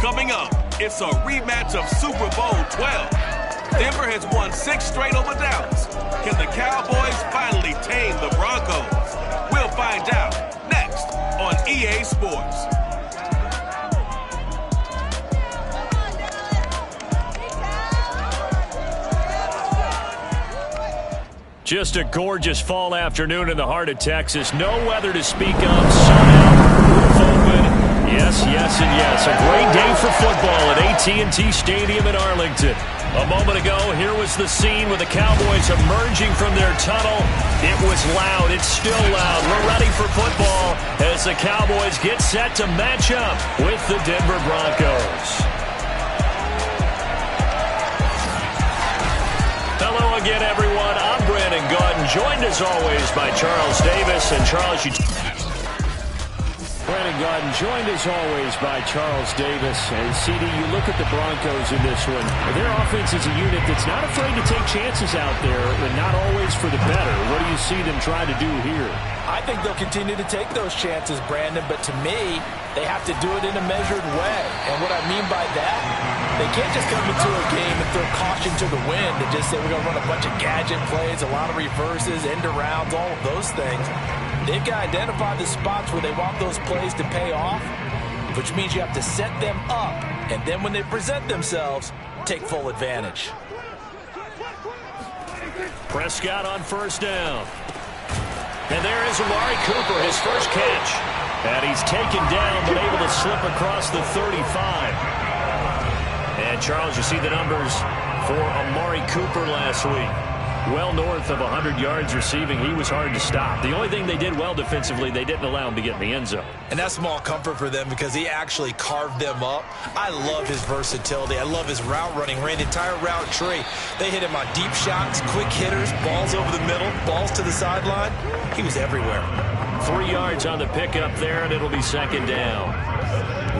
Coming up, it's a rematch of Super Bowl 12. Denver has won 6 straight over Dallas. Can the Cowboys finally tame the Broncos? We'll find out next on EA Sports. Just a gorgeous fall afternoon in the heart of Texas. No weather to speak of. Sun out, roof open. Yes, yes, and yes. A great day for football at AT&T Stadium in Arlington. A moment ago, here was the scene with the Cowboys emerging from their tunnel. It was loud. It's still loud. We're ready for football as the Cowboys get set to match up with the Denver Broncos. Hello again, everyone. I'm Brandon Gaudin, joined as always by Charles Davis. And Charles, Brandon Gaudin, joined as always by Charles Davis. And CD, you look at the Broncos in this one. Their offense is a unit that's not afraid to take chances out there, and not always for the better. What do you see them try to do here? I think they'll continue to take those chances, Brandon, but to me, they have to do it in a measured way. And what I mean by that, they can't just come into a game and throw caution to the wind and just say we're going to run a bunch of gadget plays, a lot of reverses, end arounds, all of those things. They've got to identify the spots where they want those plays to pay off, which means you have to set them up, and then when they present themselves, take full advantage. Prescott on first down. And there is Amari Cooper, his first catch. And he's taken down, but able to slip across the 35. And, Charles, you see the numbers for Amari Cooper last week. Well north of 100 yards receiving. He was hard to stop. The only thing they did well defensively, they didn't allow him to get in the end zone. And that's small comfort for them because he actually carved them up. I love his versatility. I love his route running. Ran the entire route tree. They hit him on deep shots, quick hitters, balls over the middle, balls to the sideline. He was everywhere. 3 yards on the pickup there, and it'll be second down.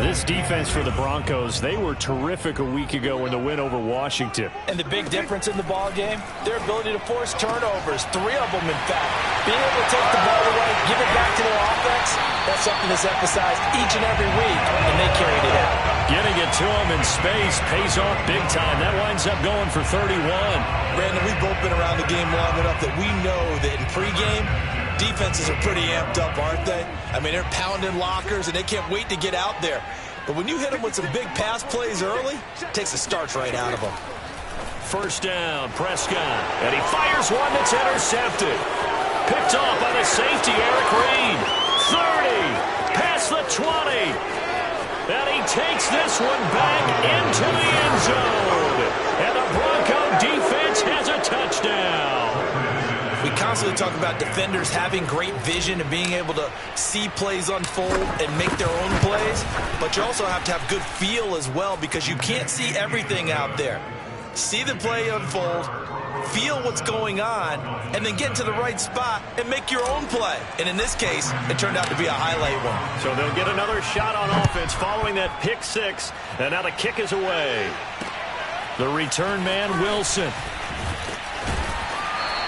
This defense for the Broncos, they were terrific a week ago in the win over Washington. And the big difference in the ball game, their ability to force turnovers, 3 of them in fact. Being able to take the ball away, give it back to their offense, that's something that's emphasized each and every week, and they carried it out. Getting it to him in space pays off big time. That winds up going for 31. Brandon, we've both been around the game long enough that we know that in pregame, defenses are pretty amped up, aren't they? I mean, they're pounding lockers, and they can't wait to get out there. But when you hit them with some big pass plays early, it takes the starch right out of them. First down, Prescott. And he fires one that's intercepted. Picked off by the safety, Eric Reed. 30, past the 20. And he takes this one back into the end zone. And the Bronco defense has a touchdown. We constantly talk about defenders having great vision and being able to see plays unfold and make their own plays, but you also have to have good feel as well because you can't see everything out there. See the play unfold, feel what's going on, and then get to the right spot and make your own play. And in this case, it turned out to be a highlight one. So they'll get another shot on offense following that pick six, and now the kick is away. The return man, Wilson.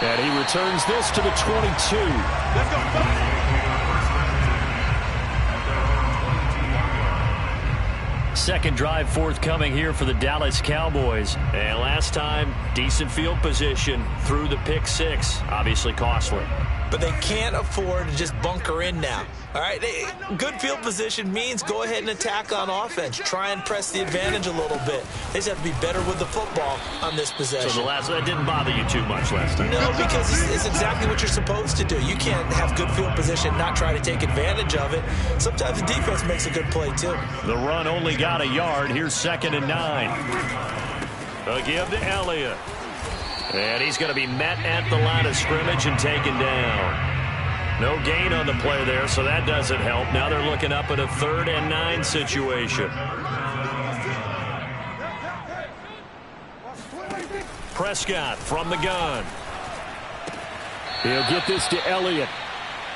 And he returns this to the 22. Let's go. Second drive forthcoming here for the Dallas Cowboys. And last time, decent field position through the pick six. Obviously costly. But they can't afford to just bunker in now. All right, good field position means go ahead and attack on offense. Try and press the advantage a little bit. They just have to be better with the football on this possession. So that didn't bother you too much last time? No, because it's exactly what you're supposed to do. You can't have good field position, not try to take advantage of it. Sometimes the defense makes a good play, too. The run only got a yard. Here's 2nd and 9. A give to Elliott. And he's going to be met at the line of scrimmage and taken down. No gain on the play there, so that doesn't help. Now they're looking up at a 3rd and 9 situation. Prescott from the gun. He'll get this to Elliott.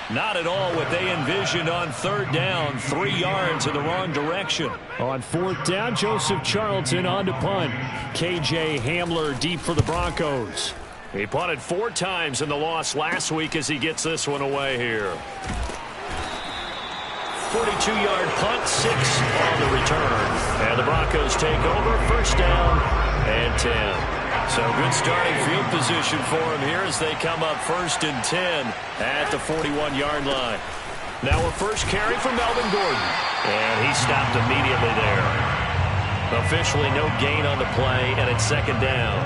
Not at all what they envisioned on 3rd down. 3 yards in the wrong direction. On 4th down, Joseph Charlton on to punt. KJ Hamler deep for the Broncos. He punted 4 times in the loss last week as he gets this one away here. 42-yard punt, 6 on the return. And the Broncos take over. First down and 10. So good starting field position for them here as they come up 1st and 10 at the 41-yard line. Now a first carry for Melvin Gordon. And he stopped immediately there. Officially no gain on the play, and it's 2nd down.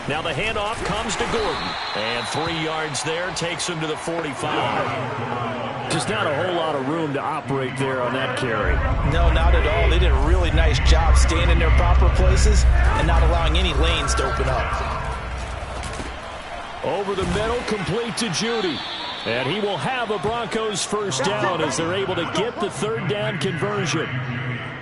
Now the handoff comes to Gordon. And 3 yards there, takes him to the 45. Just not a whole lot of room to operate there on that carry. No, not at all. They did a really nice job staying in their proper places and not allowing any lanes to open up. Over the middle, complete to Judy. And he will have a Broncos first down as they're able to get the 3rd down conversion.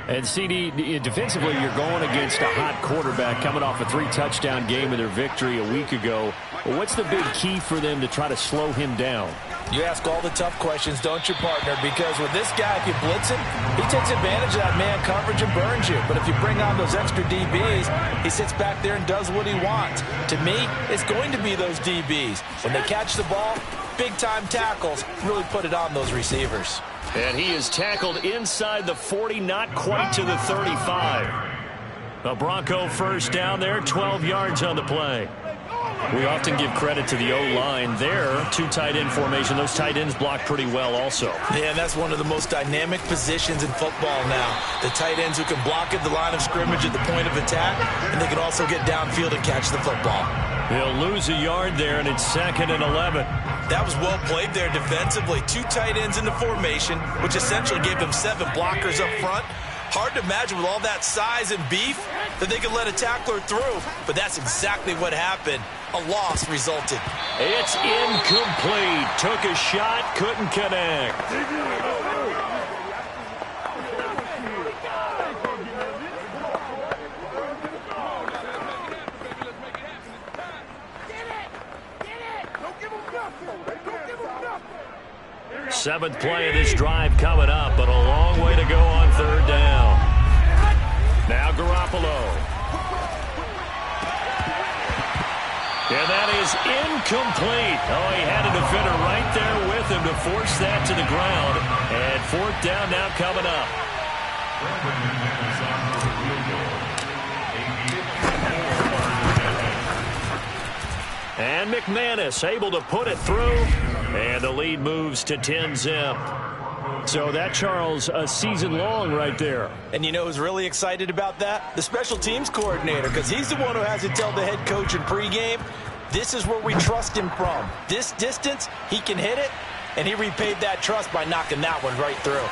And CD, defensively, you're going against a hot quarterback coming off a 3-touchdown game in their victory a week ago. Well, what's the big key for them to try to slow him down? You ask all the tough questions, don't you, partner? Because with this guy, if you blitz him, he takes advantage of that man coverage and burns you. But if you bring on those extra DBs, he sits back there and does what he wants. To me, it's going to be those DBs. When they catch the ball, big-time tackles really put it on those receivers. And he is tackled inside the 40, not quite to the 35. A Bronco first down there, 12 yards on the play. We often give credit to the O-line there. 2 tight end formation. Those tight ends block pretty well also. Yeah, and that's one of the most dynamic positions in football now. The tight ends who can block at the line of scrimmage at the point of attack, and they can also get downfield and catch the football. He'll lose a yard there, and it's 2nd and 11. That was well played there defensively. 2 tight ends in the formation, which essentially gave them 7 blockers up front. Hard to imagine with all that size and beef that they could let a tackler through, but that's exactly what happened. A loss resulted. It's incomplete. Took a shot, couldn't connect. Seventh play of this drive coming up, but a long way to go on 3rd down. Now Garoppolo. And that is incomplete. Oh, he had a defender right there with him to force that to the ground. And 4th down now coming up. And McManus able to put it through. And the lead moves to 10-zip. So that, Charles, a season long right there. And you know who's really excited about that? The special teams coordinator, because he's the one who has to tell the head coach in pregame, this is where we trust him from. This distance, he can hit it, and he repaid that trust by knocking that one right through.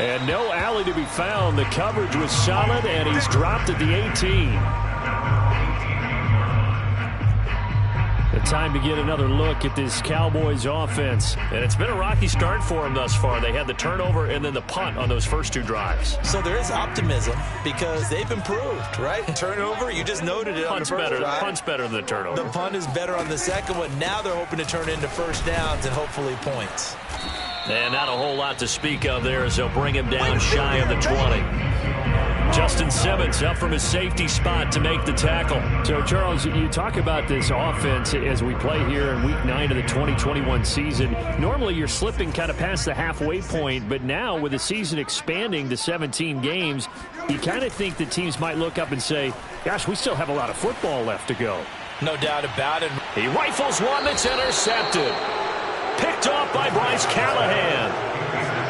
And no alley to be found. The coverage was solid, and he's dropped at the 18. Time to get another look at this Cowboys offense. And it's been a rocky start for them thus far. They had the turnover and then the punt on those first 2 drives. So there is optimism because they've improved, right? Turnover, you just noted it on the first drive. Punt's better than the turnover. The punt is better on the second one. Now they're hoping to turn into first downs and hopefully points. And not a whole lot to speak of there as they'll bring him down shy of the 20. Justin Simmons up from his safety spot to make the tackle. So, Charles, you talk about this offense as we play here in Week 9 of the 2021 season. Normally, you're slipping kind of past the halfway point, but now with the season expanding to 17 games, you kind of think the teams might look up and say, gosh, we still have a lot of football left to go. No doubt about it. He rifles one that's intercepted. Picked off by Bryce Callahan.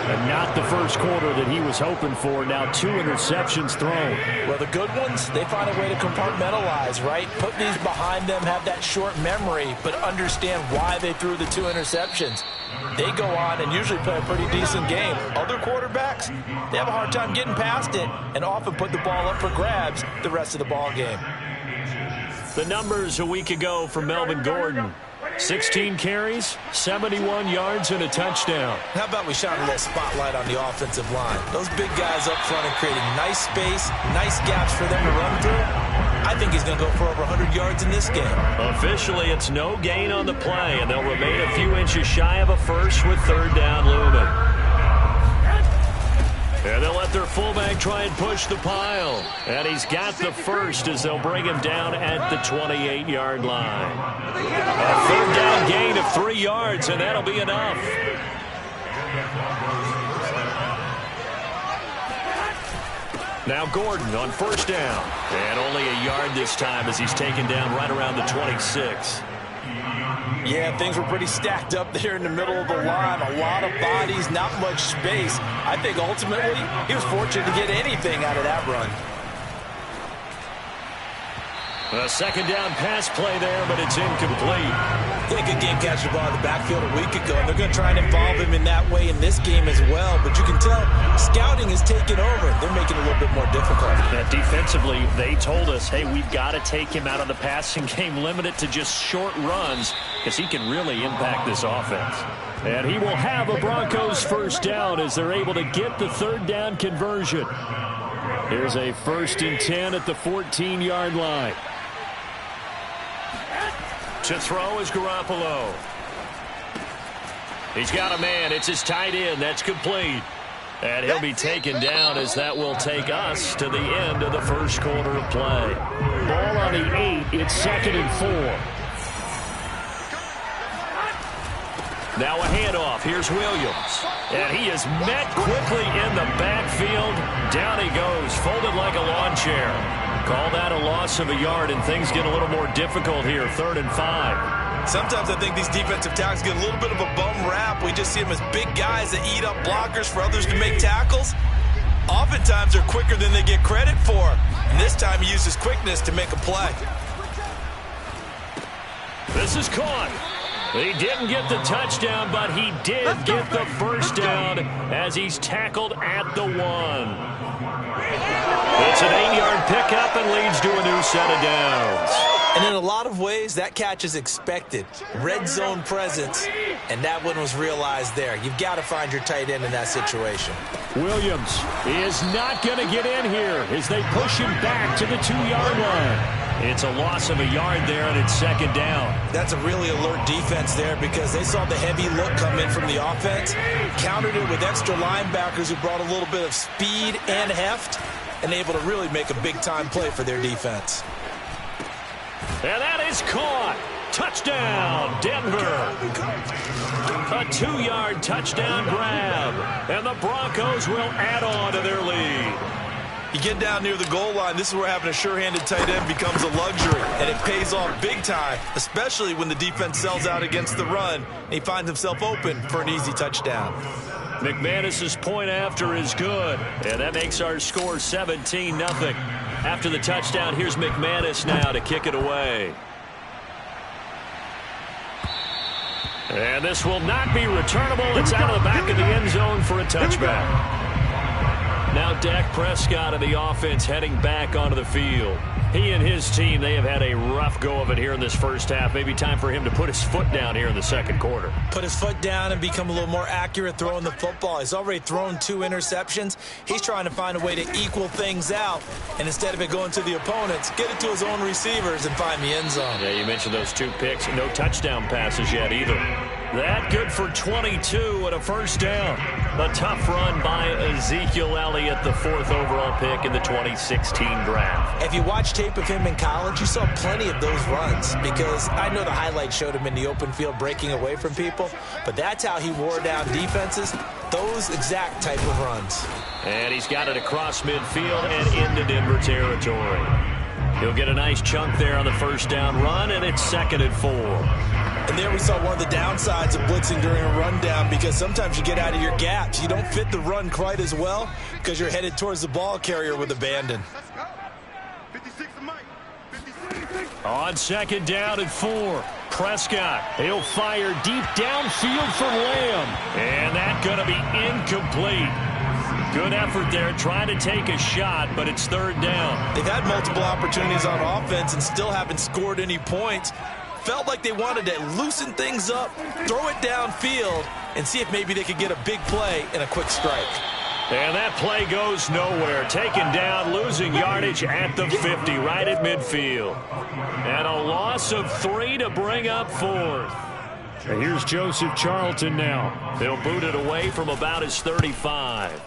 And not the first quarter that he was hoping for. Now 2 interceptions thrown. Well, the good ones, they find a way to compartmentalize, right? Put these behind them, have that short memory, but understand why they threw the 2 interceptions. They go on and usually play a pretty decent game. Other quarterbacks, they have a hard time getting past it and often put the ball up for grabs the rest of the ball game. The numbers a week ago for Melvin Gordon. 16 carries, 71 yards, and a touchdown. How about we shine a little spotlight on the offensive line? Those big guys up front are creating nice space, nice gaps for them to run through. I think he's going to go for over 100 yards in this game. Officially, it's no gain on the play, and they'll remain a few inches shy of a first with 3rd down looming. And they'll let their fullback try and push the pile. And he's got the first as they'll bring him down at the 28-yard line. A third down gain of 3 yards, and that'll be enough. Now Gordon on first down. And only a yard this time as he's taken down right around the 26. Yeah, things were pretty stacked up there in the middle of the line. A lot of bodies, not much space. I think ultimately he was fortunate to get anything out of that run. A second down pass play there, but it's incomplete. Yeah, good game catching the ball in the backfield a week ago, and they're going to try and involve him in that way in this game as well. But you can tell scouting is taking over. They're making it a little bit more difficult. Defensively, they told us, hey, we've got to take him out of the passing game, limit it to just short runs, because he can really impact this offense. And he will have a Broncos first down as they're able to get the third down conversion. Here's a 1st and 10 at the 14-yard line. To throw is Garoppolo. He's got a man. It's his tight end. That's complete. And he'll be taken down as that will take us to the end of the first quarter of play. Ball on the 8. It's 2nd and 4. Now a handoff. Here's Williams. And he is met quickly in the backfield. Down he goes, folded like a lawn chair. Call that a loss of a yard, and things get a little more difficult here. 3rd and 5. Sometimes I think these defensive tackles get a little bit of a bum rap. We just see them as big guys that eat up blockers for others to make tackles. Oftentimes they're quicker than they get credit for. And this time he uses quickness to make a play. This is caught. He didn't get the touchdown, but he did get the first down as he's tackled at the 1. It's an 8-yard pickup and leads to a new set of downs. And in a lot of ways, that catch is expected. Red zone presence, and that one was realized there. You've got to find your tight end in that situation. Williams is not going to get in here as they push him back to the 2-yard line. It's a loss of a yard there, and it's 2nd down. That's a really alert defense there because they saw the heavy look come in from the offense, countered it with extra linebackers who brought a little bit of speed and heft, and able to really make a big-time play for their defense. And that is caught. Touchdown, Denver. A 2-yard touchdown grab, and the Broncos will add on to their lead. You get down near the goal line, this is where having a sure-handed tight end becomes a luxury, and it pays off big time, especially when the defense sells out against the run, and he finds himself open for an easy touchdown. McManus's point after is good, and that makes our score 17-0. After the touchdown, here's McManus now to kick it away. And this will not be returnable. It's out of the back of the end zone for a touchback. Now Dak Prescott of the offense heading back onto the field. He and his team, they have had a rough go of it here in this first half. Maybe time for him to put his foot down here in the second quarter. Put his foot down and become a little more accurate throwing the football. He's already thrown 2 interceptions. He's trying to find a way to equal things out. And instead of it going to the opponents, get it to his own receivers and find the end zone. Yeah, you mentioned those 2 picks. No touchdown passes yet either. That good for 22 and a first down. A tough run by Ezekiel Elliott, the 4th overall pick in the 2016 draft. If you watch tape of him in college, you saw plenty of those runs because I know the highlights showed him in the open field breaking away from people, but that's how he wore down defenses, those exact type of runs. And he's got it across midfield and into Denver territory. He'll get a nice chunk there on the first down run, and it's 2nd and 4. And there we saw one of the downsides of blitzing during a rundown because sometimes you get out of your gaps. You don't fit the run quite as well because you're headed towards the ball carrier with abandon. On 2nd down and 4, Prescott. He'll fire deep downfield for Lamb. And that's going to be incomplete. Good effort there trying to take a shot, but it's 3rd down. They've had multiple opportunities on offense and still haven't scored any points. Felt like they wanted to loosen things up, throw it downfield, and see if maybe they could get a big play and a quick strike. And that play goes nowhere. Taken down, losing yardage at the 50, right at midfield. And a loss of 3 to bring up 4th. And here's Joseph Charlton now. They'll boot it away from about his 35.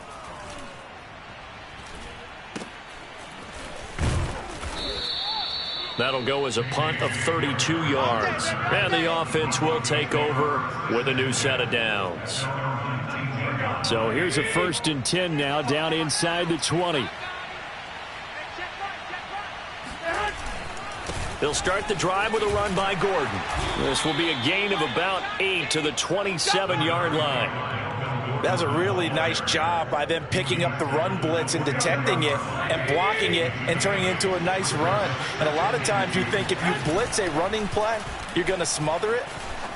That'll go as a punt of 32 yards. And the offense will take over with a new set of downs. So here's a 1st and 10 now, down inside the 20. They'll start the drive with a run by Gordon. This will be a gain of about 8 to the 27-yard line. That's a really nice job by them picking up the run blitz and detecting it and blocking it and turning it into a nice run. And a lot of times you think if you blitz a running play, you're going to smother it.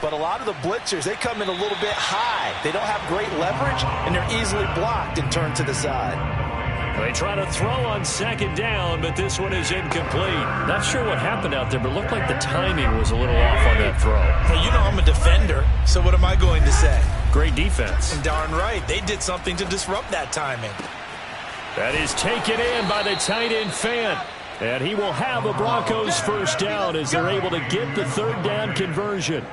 But a lot of the blitzers, they come in a little bit high. They don't have great leverage, and they're easily blocked and turned to the side. They try to throw on 2nd down, but this one is incomplete. Not sure what happened out there, but it looked like the timing was a little off on that throw. Well, you know I'm a defender, so what am I going to say? Great defense. And darn right, they did something to disrupt that timing. That is taken in by the tight end Fant. And he will have a Broncos 1st down as they're able to get the 3rd down conversion.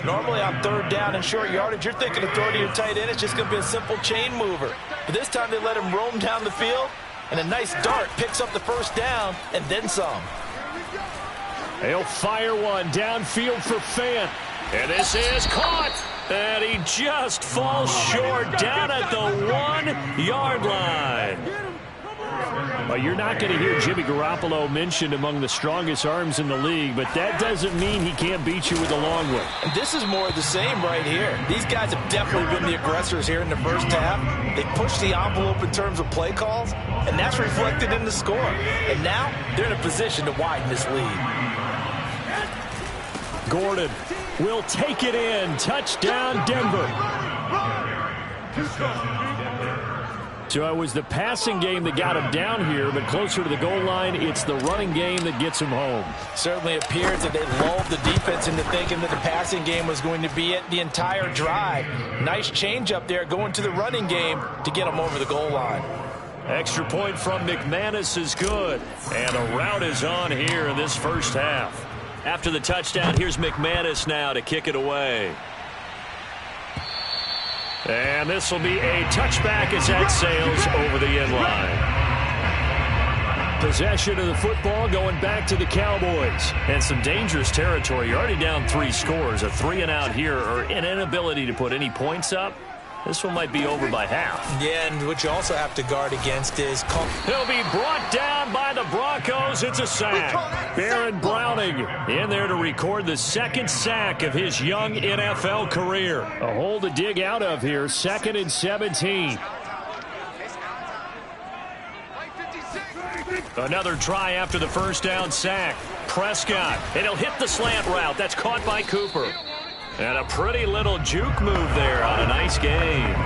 Normally on 3rd down and short yardage, you're thinking of throwing to your tight end. It's just going to be a simple chain mover. But this time they let him roam down the field, and a nice dart picks up the 1st down and then some. They'll fire one downfield for Fant. And this is caught. And he just falls short down at the 1-yard line. Well, you're not going to hear Jimmy Garoppolo mentioned among the strongest arms in the league, but that doesn't mean he can't beat you with a long one. And this is more of the same right here. These guys have definitely been the aggressors here in the 1st half. They pushed the envelope in terms of play calls, and that's reflected in the score. And now they're in a position to widen this lead. Gordon will take it in. Touchdown, Denver. So it was the passing game that got him down here, but closer to the goal line, it's the running game that gets him home. Certainly appears that they lulled the defense into thinking that the passing game was going to be it the entire drive. Nice change up there going to the running game to get him over the goal line. Extra point from McManus is good. And a route is on here in this 1st half. After the touchdown, here's McManus now to kick it away. And this will be a touchback as that sails over the end line. Possession of the football going back to the Cowboys. And some dangerous territory. You're already down 3 scores. A 3-and-out here, or an inability to put any points up. This one might be over by half. Yeah, and what you also have to guard against is... He'll be brought down by the Broncos. It's a sack. Baron Browning in there to record the 2nd sack of his young NFL career. A hole to dig out of here. 2nd and 17. Another try after the 1st down sack. Prescott, and he'll hit the slant route. That's caught by Cooper. And a pretty little juke move there on a nice game.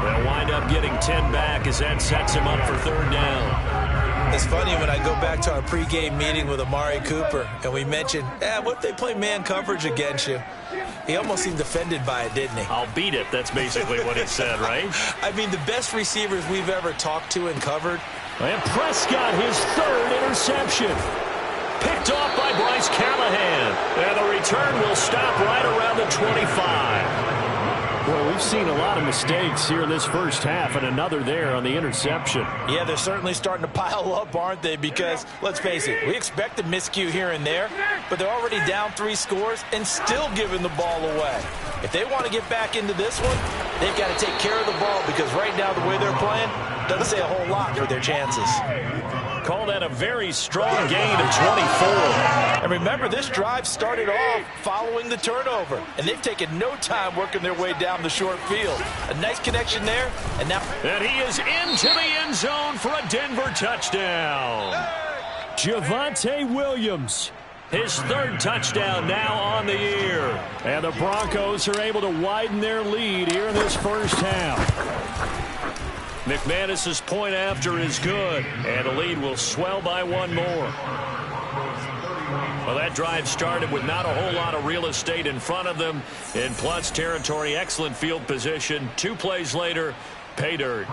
They'll wind up getting 10 back as that sets him up for 3rd down. It's funny when I go back to our pregame meeting with Amari Cooper, and we mentioned, what if they play man coverage against you? He almost seemed offended by it, didn't he? I'll beat it. That's basically what he said, right? I mean, the best receivers we've ever talked to and covered. And Prescott, his 3rd interception. Picked off by Bryce Callahan. And the return will stop right around the 25. Well, we've seen a lot of mistakes here in this 1st half, and another there on the interception. Yeah, they're certainly starting to pile up, aren't they? Because, let's face it, we expect a miscue here and there, but they're already down 3 scores and still giving the ball away. If they want to get back into this one, they've got to take care of the ball, because right now the way they're playing doesn't say a whole lot for their chances. Call that a very strong gain of 24. And remember, this drive started off following the turnover, and they've taken no time working their way down the short field. A nice connection there, and now... And he is into the end zone for a Denver touchdown. Javonte Williams. His 3rd touchdown now on the year. And the Broncos are able to widen their lead here in this 1st half. McManus's point after is good, and the lead will swell by 1 more. Well, that drive started with not a whole lot of real estate in front of them. In plus territory, excellent field position. 2 plays later, pay dirt.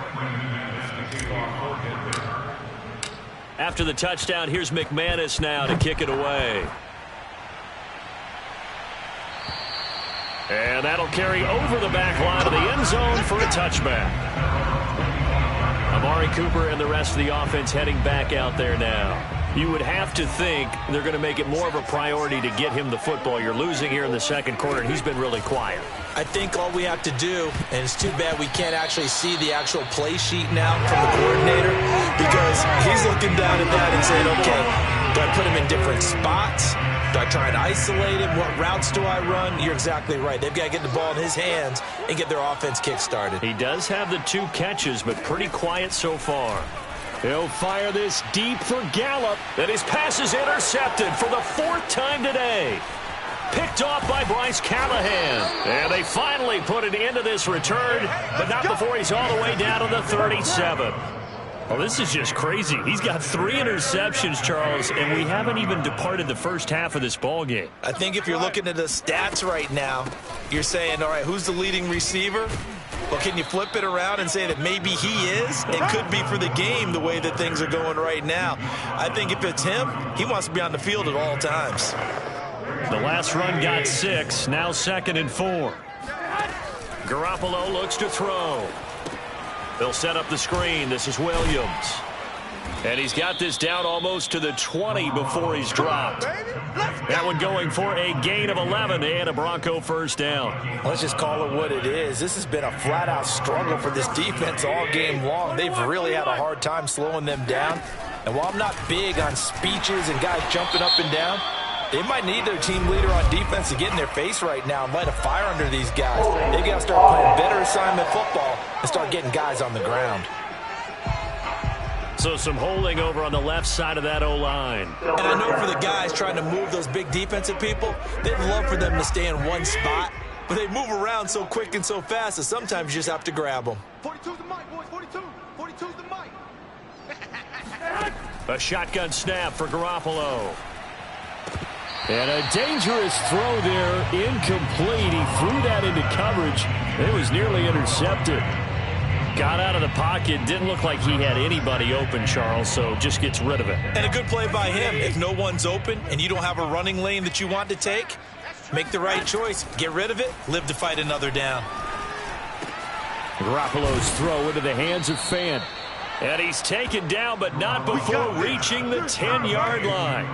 After the touchdown, here's McManus now to kick it away. And that'll carry over the back line of the end zone for a touchback. Amari Cooper and the rest of the offense heading back out there now. You would have to think they're going to make it more of a priority to get him the football. You're losing here in the second quarter, and he's been really quiet. I think all we have to do, and it's too bad we can't actually see the actual play sheet now from the coordinator, because he's looking down at that and saying, okay, do I put him in different spots? Do I try and isolate him? What routes do I run? You're exactly right. They've got to get the ball in his hands and get their offense kick-started. He does have the 2 catches, but pretty quiet so far. He'll fire this deep for Gallup. And his pass is intercepted for the 4th time today. Picked off by Bryce Callahan. And they finally put an end to this return, but not before he's all the way down to the 37. Well, this is just crazy. He's got 3 interceptions, Charles, and we haven't even departed the first half of this ball game. I think if you're looking at the stats right now, you're saying, all right, who's the leading receiver? Well, can you flip it around and say that maybe he is? It could be for the game the way that things are going right now. I think if it's him, he wants to be on the field at all times. The last run got 6, now 2nd and 4. Garoppolo looks to throw. They'll set up the screen. This is Williams. And he's got this down almost to the 20 before he's dropped. That one going for a gain of 11 and a Bronco first down. Let's just call it what it is. This has been a flat-out struggle for this defense all game long. They've really had a hard time slowing them down. And while I'm not big on speeches and guys jumping up and down, they might need their team leader on defense to get in their face right now and light a fire under these guys. They've got to start playing better assignment football and start getting guys on the ground. So some holding over on the left side of that O-line. And I know for the guys trying to move those big defensive people, they'd love for them to stay in one spot, but they move around so quick and so fast that sometimes you just have to grab them. 42's the mic, boys. 42. 42's the mic. A shotgun snap for Garoppolo. And a dangerous throw there, incomplete. He threw that into coverage. It was nearly intercepted. Got out of the pocket. Didn't look like he had anybody open, Charles, so just gets rid of it. And a good play by him. If no one's open and you don't have a running lane that you want to take, make the right choice. Get rid of it. Live to fight another down. Garoppolo's throw into the hands of Fan. And he's taken down, but not before reaching the 10-yard line.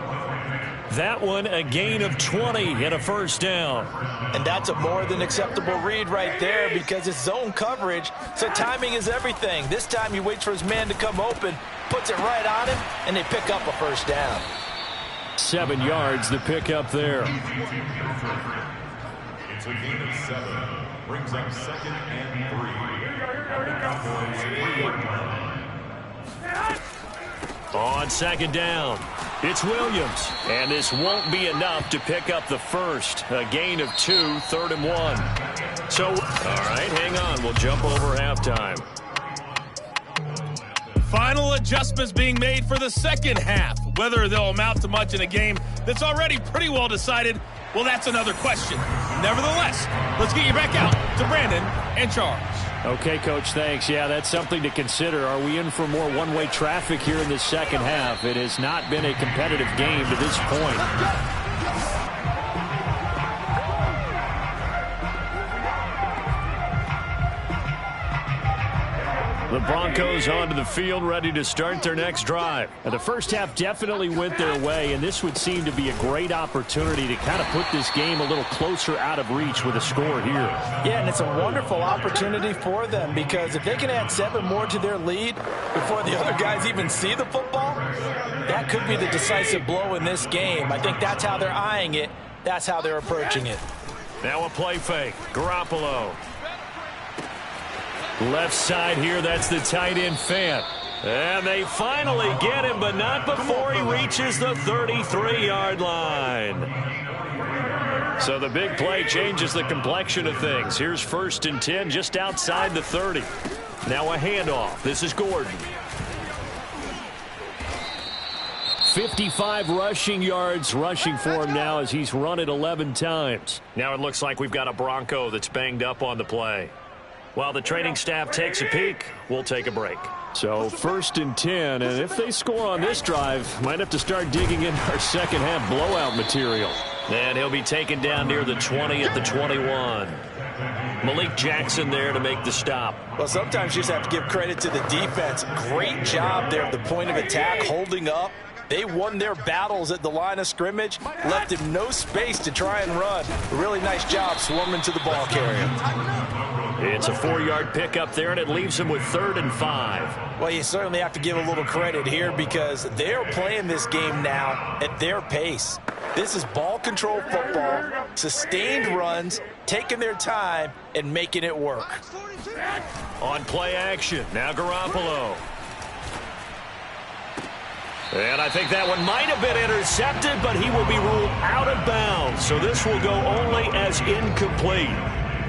That one a gain of 20 and a first down. And that's a more than acceptable read right there because it's zone coverage, so timing is everything. This time he waits for his man to come open, puts it right on him, and they pick up a first down. 7 yards the pick up there. It's a gain of 7. Brings up 2nd and 3. On 2nd down, it's Williams. And this won't be enough to pick up the first. A gain of 2, 3rd and 1. So, all right, hang on. We'll jump over halftime. Final adjustments being made for the second half. Whether they'll amount to much in a game that's already pretty well decided, well, that's another question. Nevertheless, let's get you back out to Brandon and Charles. Okay, Coach, thanks. Yeah, that's something to consider. Are we in for more one-way traffic here in the second half? It has not been a competitive game to this point. The Broncos onto the field, ready to start their next drive. Now, the first half definitely went their way, and this would seem to be a great opportunity to kind of put this game a little closer out of reach with a score here. Yeah, and it's a wonderful opportunity for them because if they can add 7 more to their lead before the other guys even see the football, that could be the decisive blow in this game. I think that's how they're eyeing it. That's how they're approaching it. Now a play fake. Garoppolo. Left side here, that's the tight end Fant. And they finally get him, but not before he reaches the 33-yard line. So the big play changes the complexion of things. Here's 1st and 10 just outside the 30. Now a handoff. This is Gordon. 55 rushing yards rushing for him now as he's run it 11 times. Now it looks like we've got a Bronco that's banged up on the play. While the training staff takes a peek, we'll take a break. So 1st and 10, and if they score on this drive, might have to start digging in our second half blowout material. And he'll be taken down near the 20 at the 21. Malik Jackson there to make the stop. Well, sometimes you just have to give credit to the defense. Great job there at the point of attack, holding up, They won their battles at the line of scrimmage, left him no space to try and run. A really nice job swarming to the ball carrier. It's a 4-yard pickup there, and it leaves him with 3rd and 5. Well, you certainly have to give a little credit here because they're playing this game now at their pace. This is ball control football, sustained runs, taking their time, and making it work. On play action, now Garoppolo. And I think that one might have been intercepted, but he will be ruled out of bounds. So this will go only as incomplete.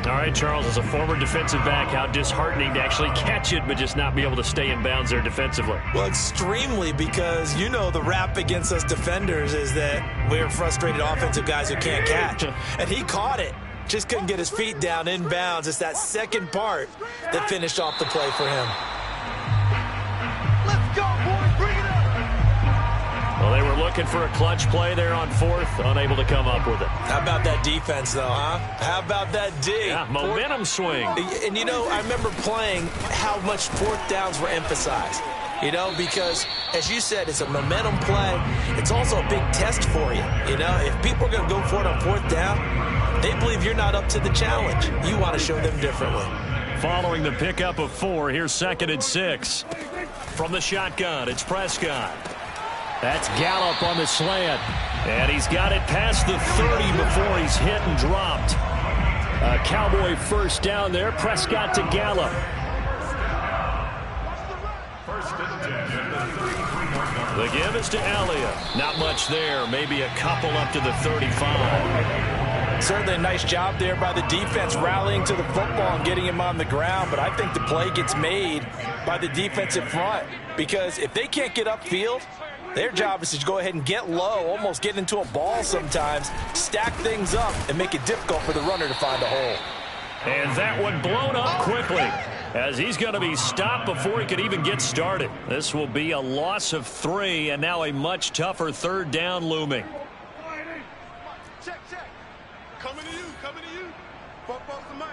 All right, Charles, as a former defensive back, how disheartening to actually catch it, but just not be able to stay in bounds there defensively. Well, extremely, because you know the rap against us defenders is that we're frustrated offensive guys who can't catch. And he caught it. Just couldn't get his feet down in bounds. It's that second part that finished off the play for him. Let's go, boys. Bring it up. Well, they were looking for a clutch play there on 4th, unable to come up with it. How about that defense, though, huh? How about that D? Yeah, momentum swing. And, you know, I remember playing how much 4th downs were emphasized. You know, because, as you said, it's a momentum play. It's also a big test for you. You know, if people are going to go for it on 4th down, they believe you're not up to the challenge. You want to show them differently. Following the pickup of 4, here's 2nd and 6. From the shotgun, it's Prescott. That's Gallup on the slant. And he's got it past the 30 before he's hit and dropped. A Cowboy first down there. Prescott to Gallup. The give is to Elliott. Not much there. Maybe a couple up to the 35. Certainly a nice job there by the defense rallying to the football and getting him on the ground. But I think the play gets made by the defensive front. Because if they can't get upfield, their job is to go ahead and get low, almost get into a ball sometimes, stack things up, and make it difficult for the runner to find a hole. And that one blown up quickly as he's going to be stopped before he could even get started. This will be a loss of 3, and now a much tougher 3rd down looming. Check, check. Coming to you, coming to you. Bo's the mic.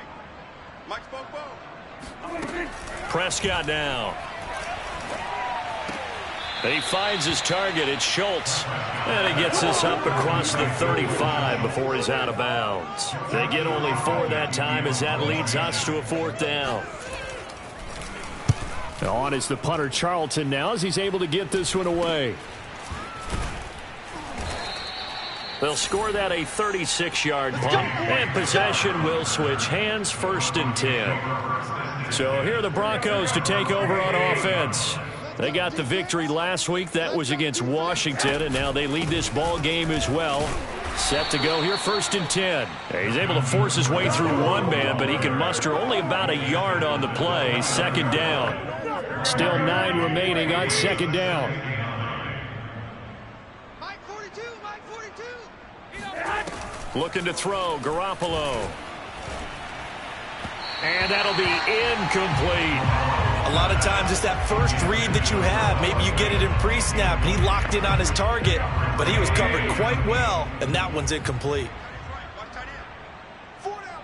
Mike's Bo. Prescott now. He finds his target. It's Schultz. And he gets this up across the 35 before he's out of bounds. They get only 4 that time as that leads us to a 4th down. On is the punter Charlton now as he's able to get this one away. They'll score that a 36-yard punt, and possession will switch hands, 1st and 10. So here are the Broncos to take over on offense. They got the victory last week. That was against Washington, and now they lead this ball game as well. Set to go here, 1st and 10. He's able to force his way through one man, but he can muster only about a yard on the play. 2nd down. Still 9 remaining on 2nd down. Mike 42, Mike 42. Looking to throw, Garoppolo. And that'll be incomplete. A lot of times it's that first read that you have. Maybe you get it in pre-snap, and he locked in on his target, but he was covered quite well, and that one's incomplete. Watch tight end. 4 down.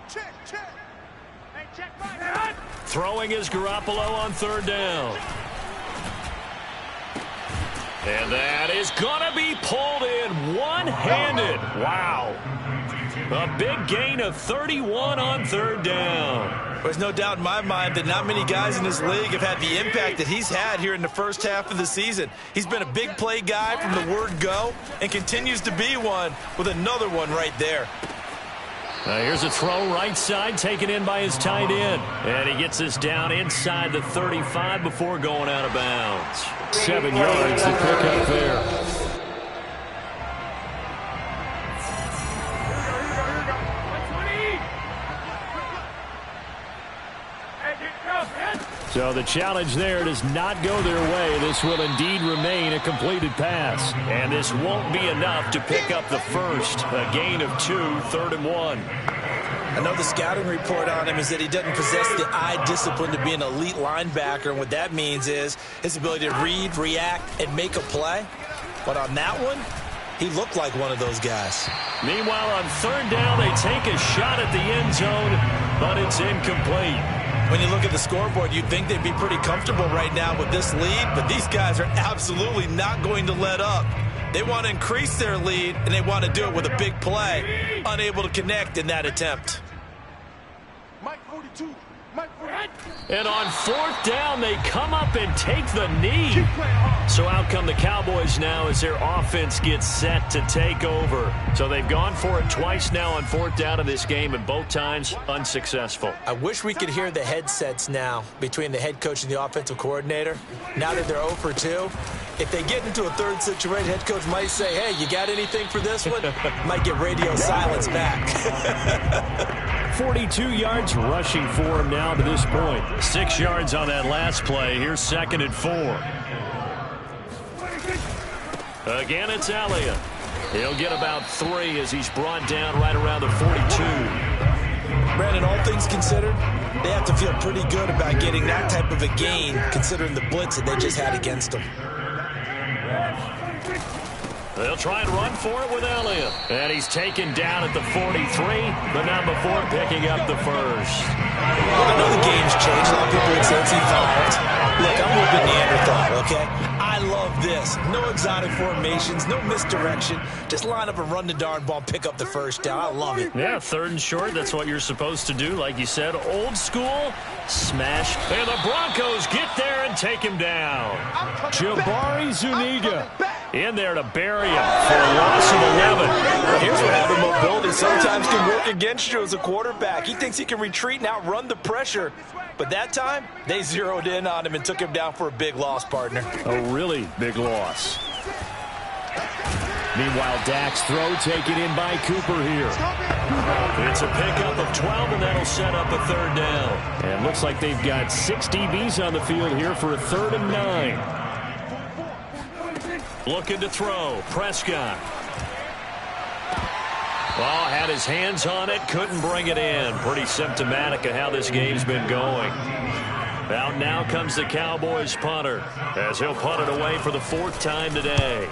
Check, check. Hey, check, Mike. Throwing is Garoppolo on 3rd down. And that is going to be pulled in one-handed. Wow. A big gain of 31 on 3rd down. There's no doubt in my mind that not many guys in this league have had the impact that he's had here in the first half of the season. He's been a big play guy from the word go and continues to be one with another one right there. Here's a throw right side taken in by his tight end. And he gets this down inside the 35 before going out of bounds. 7 yards to pick up there. So the challenge there does not go their way. This will indeed remain a completed pass. And this won't be enough to pick up the first. A gain of 2, 3rd and 1. I know the scouting report on him is that he doesn't possess the eye discipline to be an elite linebacker. And what that means is his ability to read, react, and make a play. But on that one, he looked like one of those guys. Meanwhile, on 3rd down, they take a shot at the end zone. but it's incomplete. When you look at the scoreboard, you'd think they'd be pretty comfortable right now with this lead, but these guys are absolutely not going to let up. They want to increase their lead, and they want to do it with a big play. Unable to connect in that attempt. Mike 42. Mike 42. And on 4th down, they come up and take the knee. So out come the Cowboys now as their offense gets set to take over. So they've gone for it twice now on 4th down of this game, and both times unsuccessful. I wish we could hear the headsets now between the head coach and the offensive coordinator. Now that they're 0 for 2, if they get into a third situation, head coach might say, hey, you got anything for this one? Might get radio silence back. 42 yards rushing for him now to this point. 6 yards on that last play. Here's 2nd and 4. Again, it's Elliott. He'll get about 3 as he's brought down right around the 42. Brandon, all things considered, they have to feel pretty good about getting that type of a gain considering the blitz that they just had against them. They'll try and run for it with Elliott. And he's taken down at the 43, but not before picking up the first. I know the game's changed. A lot of people would say it's evolved. Look, I'm with the Neanderthal, okay? I love this. No exotic formations, no misdirection. Just line up and run the darn ball, pick up the first down. I love it. Yeah, 3rd and short. That's what you're supposed to do. Like you said, old school, smash. And the Broncos get there and take him down. Jabari Zuniga in there to bury him for a loss of 11. Here's what having mobility sometimes can work against you as a quarterback. He thinks he can retreat and outrun the pressure. But that time, they zeroed in on him and took him down for a big loss, partner. A really big loss. Meanwhile, Dak's throw taken in by Cooper here. It's a pickup of 12, and that'll set up a 3rd down. And looks like they've got 6 DBs on the field here for a 3rd and 9. Looking to throw. Prescott. Well, had his hands on it, couldn't bring it in. Pretty symptomatic of how this game's been going. Out now comes the Cowboys punter as he'll punt it away for the 4th time today.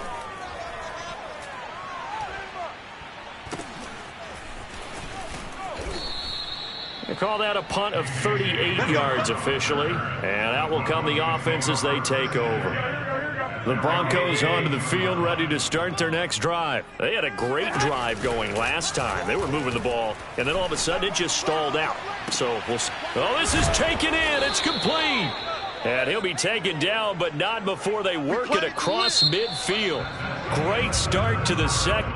They call that a punt of 38 yards officially. And out will come the offense as they take over. The Broncos onto the field, ready to start their next drive. They had a great drive going last time. They were moving the ball, and then all of a sudden it just stalled out. So we'll see. Oh, this is taken in. It's complete. And he'll be taken down, but not before they work it across midfield. Great start to the second.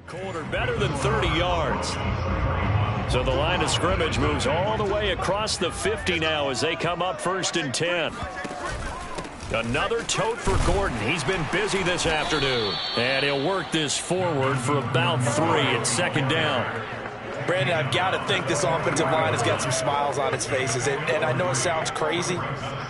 Quarter better than 30 yards. So the line of scrimmage moves all the way across the 50 now as they come up 1st and 10. Another tote for Gordon. He's been busy this afternoon. And he'll work this forward for about 3 at 2nd down. Brandon, I've got to think this offensive line has got some smiles on its faces. And I know it sounds crazy,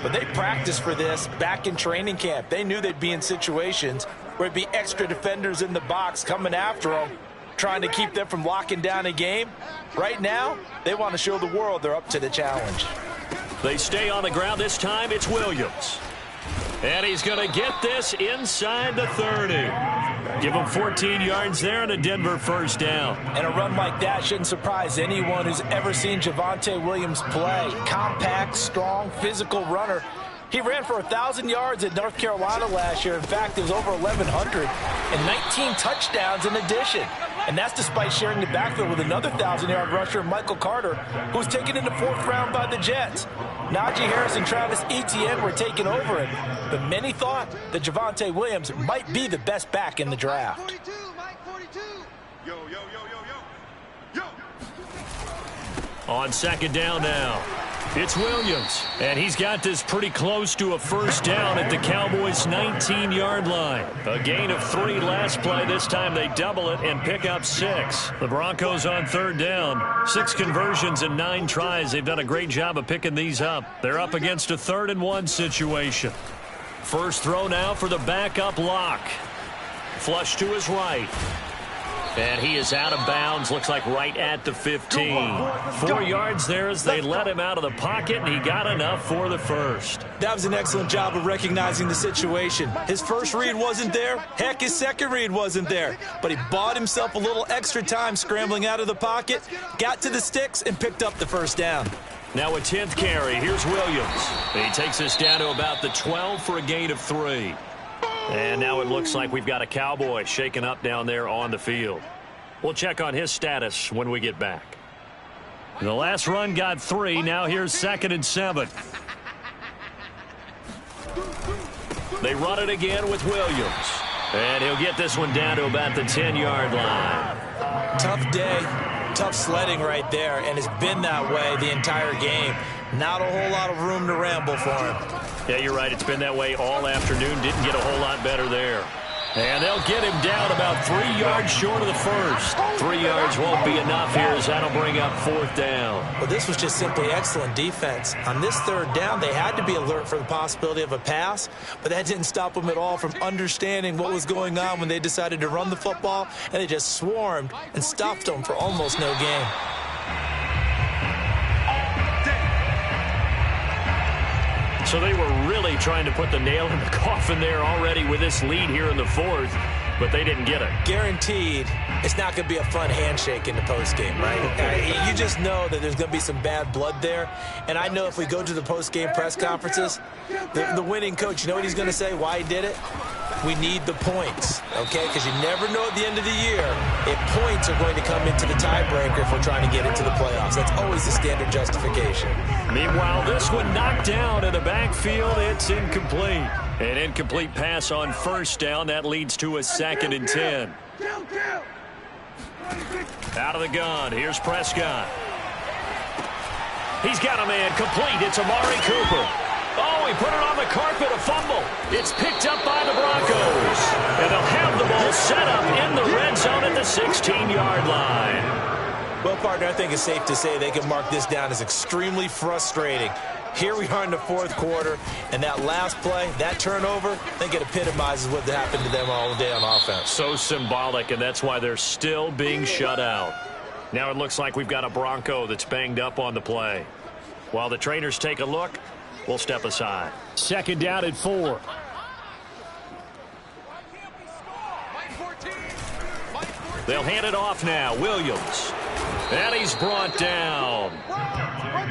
but they practiced for this back in training camp. They knew they'd be in situations where it'd be extra defenders in the box coming after them, trying to keep them from locking down a game. Right now, they want to show the world they're up to the challenge. They stay on the ground this time. It's Williams. And he's going to get this inside the 30. Give him 14 yards there and a Denver 1st down. And a run like that shouldn't surprise anyone who's ever seen Javonte Williams play. Compact, strong, physical runner. He ran for 1,000 yards in North Carolina last year. In fact, it was over 1,100 and 19 touchdowns in addition. And that's despite sharing the backfield with another 1,000-yard rusher, Michael Carter, who was taken in the 4th round by the Jets. Najee Harris and Travis Etienne were taking over him, but many thought that Javonte Williams might be the best back in the draft. 42, Mike 42. Yo, yo, yo, yo, yo. Yo. On second down now, it's Williams, and he's got this pretty close to a first down at the Cowboys' 19-yard line. A gain of 3 last play. This time they double it and pick up 6. The Broncos on third down. 6 conversions and 9 tries. They've done a great job of picking these up. They're up against a 3rd and 1 situation. First throw now for the backup lock. Flush to his right. And he is out of bounds, looks like right at the 15. 4 yards there as they let him out of the pocket, and he got enough for the first. That was an excellent job of recognizing the situation. His first read wasn't there. Heck, his second read wasn't there. But he bought himself a little extra time scrambling out of the pocket, got to the sticks, and picked up the first down. Now a 10th carry. Here's Williams. He takes us down to about the 12 for a gain of 3. And now it looks like we've got a Cowboy shaken up down there on the field. We'll check on his status when we get back. The last run got 3. Now here's 2nd and 7. They run it again with Williams. And he'll get this one down to about the 10-yard line. Tough day, tough sledding right there, and it's been that way the entire game. Not a whole lot of room to ramble for him. Yeah, you're right. It's been that way all afternoon. Didn't get a whole lot better there. And they'll get him down about 3 yards short of the first. 3 yards won't be enough here as that'll bring up 4th down. Well, this was just simply excellent defense. On this 3rd down, they had to be alert for the possibility of a pass, but that didn't stop them at all from understanding what was going on when they decided to run the football, and they just swarmed and stuffed them for almost no gain. So they were really trying to put the nail in the coffin there already with this lead here in the 4th, but they didn't get it. Guaranteed, it's not going to be a fun handshake in the postgame, right? You just know that there's going to be some bad blood there, and I know if we go to the postgame press conferences, the winning coach, you know what he's going to say, why he did it? We need the points, okay? Because you never know at the end of the year if points are going to come into the tiebreaker if we're trying to get into the playoffs. That's always the standard justification. Meanwhile, this one knocked down in the backfield. It's incomplete. An incomplete pass on first down. That leads to a 2nd and 10. Out of the gun. Here's Prescott. He's got a man complete. It's Amari Cooper. Oh, he put it on the carpet, a fumble. It's picked up by the Broncos. And they'll have the ball set up in the red zone at the 16-yard line. Well, partner, I think it's safe to say they can mark this down as extremely frustrating. Here we are in the 4th quarter, and that last play, that turnover, I think it epitomizes what happened to them all day on offense. So symbolic, and that's why they're still being shut out. Now it looks like we've got a Bronco that's banged up on the play. While the trainers take a look, we'll step aside. 2nd down and 4. They'll hand it off now. Williams. And he's brought down.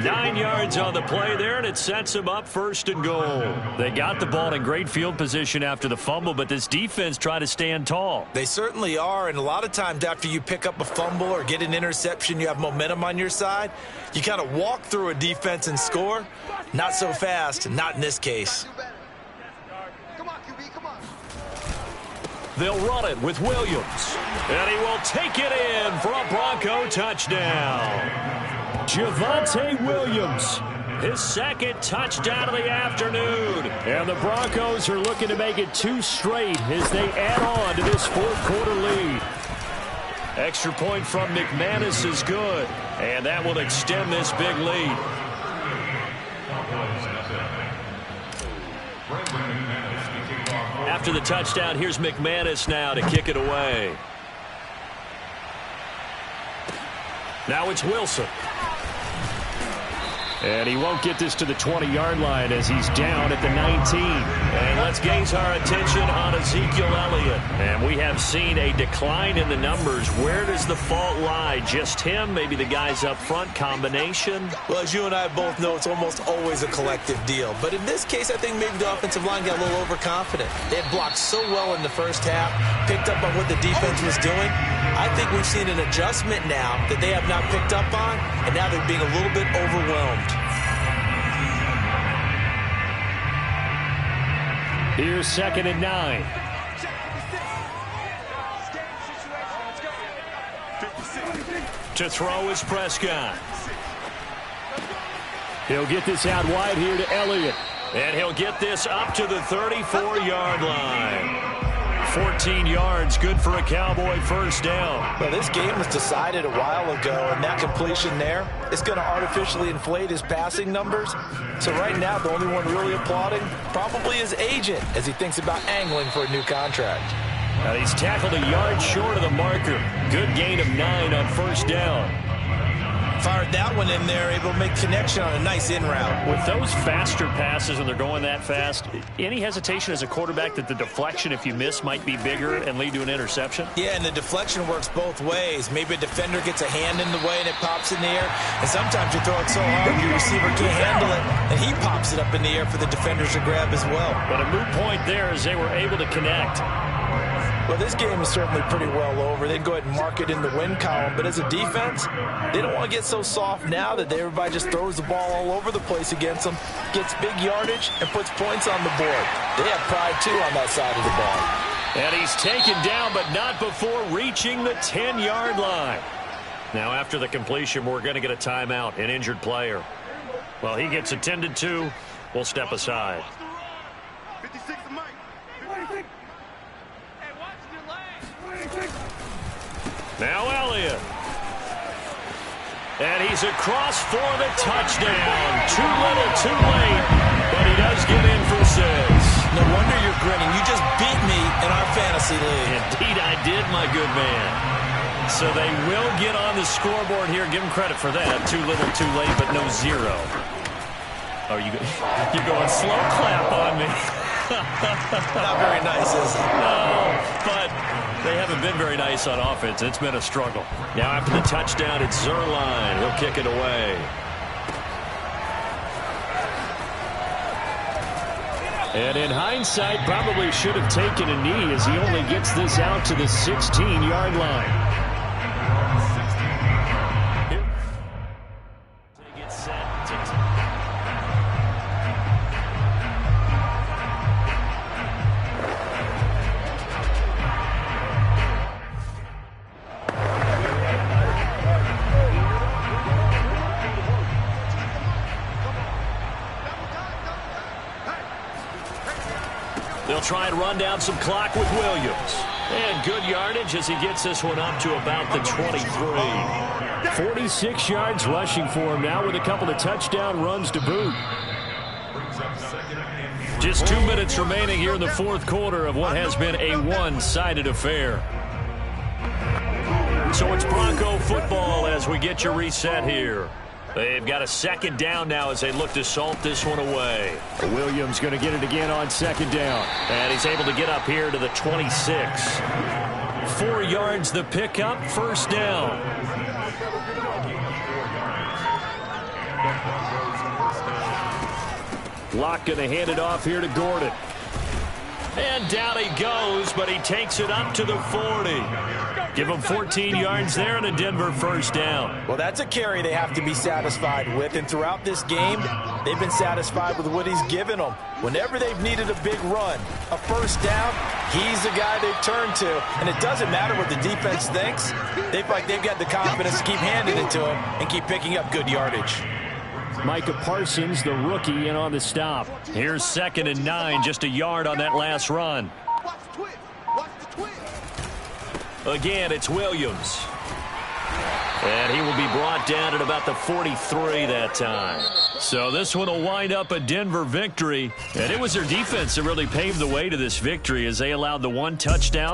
9 yards on the play there, and it sets him up 1st and goal. They got the ball in great field position after the fumble, but this defense tried to stand tall. They certainly are, and a lot of times after you pick up a fumble or get an interception, you have momentum on your side. You kind of walk through a defense and score. Not so fast, not in this case. Come on, QB, come on. They'll run it with Williams. And he will take it in for a Bronco touchdown. Javonte Williams. His 2nd touchdown of the afternoon. And the Broncos are looking to make it 2 straight as they add on to this 4th quarter lead. Extra point from McManus is good. And that will extend this big lead. After the touchdown, here's McManus now to kick it away. Now it's Wilson. And he won't get this to the 20-yard line as he's down at the 19. And let's gaze our attention on Ezekiel Elliott. And we have seen a decline in the numbers. Where does the fault lie? Just him? Maybe the guys up front? Combination? Well, as you and I both know, it's almost always a collective deal. But in this case, I think maybe the offensive line got a little overconfident. They had blocked so well in the first half, picked up on what the defense was doing. I think we've seen an adjustment now that they have not picked up on, and now they're being a little bit overwhelmed. Here's 2nd and 9. To throw is Prescott. He'll get this out wide here to Elliott. And he'll get this up to the 34-yard line. 14 yards, good for a Cowboy first down. Well, this game was decided a while ago, and that completion there is going to artificially inflate his passing numbers. So right now, the only one really applauding probably his agent as he thinks about angling for a new contract. Now he's tackled a yard short of the marker. Good gain of 9 on first down. Fired that one in there, able to make connection on a nice in route. With those faster passes and they're going that fast, any hesitation as a quarterback that the deflection, if you miss, might be bigger and lead to an interception? Yeah, and the deflection works both ways. Maybe a defender gets a hand in the way and it pops in the air. And sometimes you throw it so hard your receiver can't handle it, and he pops it up in the air for the defenders to grab as well. But a moot point there as they were able to connect. Well, this game is certainly pretty well over. They can go ahead and mark it in the win column. But as a defense, they don't want to get so soft now that everybody just throws the ball all over the place against them, gets big yardage, and puts points on the board. They have pride, too, on that side of the ball. And he's taken down, but not before reaching the 10-yard line. Now, after the completion, we're going to get a timeout, an injured player. Well, he gets attended to. We'll step aside. 56 to Mike. Now Elliott. And he's across for the touchdown. Too little, too late. But he does get in for 6. No wonder you're grinning. You just beat me in our fantasy league. Indeed I did, my good man. So they will get on the scoreboard here. Give him credit for that. Too little, too late, but no 0. Oh, you're going slow clap on me. Not very nice, is it? No, but they haven't been very nice on offense. It's been a struggle. Now after the touchdown, it's Zerline. He'll kick it away. And in hindsight, probably should have taken a knee as he only gets this out to the 16-yard line. They'll try and run down some clock with Williams. And good yardage as he gets this one up to about the 23. 46 yards rushing for him now with a couple of touchdown runs to boot. Just 2 minutes remaining here in the fourth quarter of what has been a one-sided affair. So it's Bronco football as we get your reset here. They've got a 2nd down now as they look to salt this one away. Williams going to get it again on 2nd down. And he's able to get up here to the 26. 4 yards the pickup, first down. Locke going to hand it off here to Gordon. And down he goes, but he takes it up to the 40. Give him 14 yards there and a Denver first down. Well, that's a carry they have to be satisfied with. And throughout this game, they've been satisfied with what he's given them. Whenever they've needed a big run, a first down, he's the guy they've turned to. And it doesn't matter what the defense thinks. They feel like they've got the confidence to keep handing it to him and keep picking up good yardage. Micah Parsons, the rookie, in on the stop. Here's 2nd and 9, just a yard on that last run. Watch the twist. Watch the twist. Again, it's Williams. And he will be brought down at about the 43 that time. So this one will wind up a Denver victory. And it was their defense that really paved the way to this victory as they allowed the 1 touchdown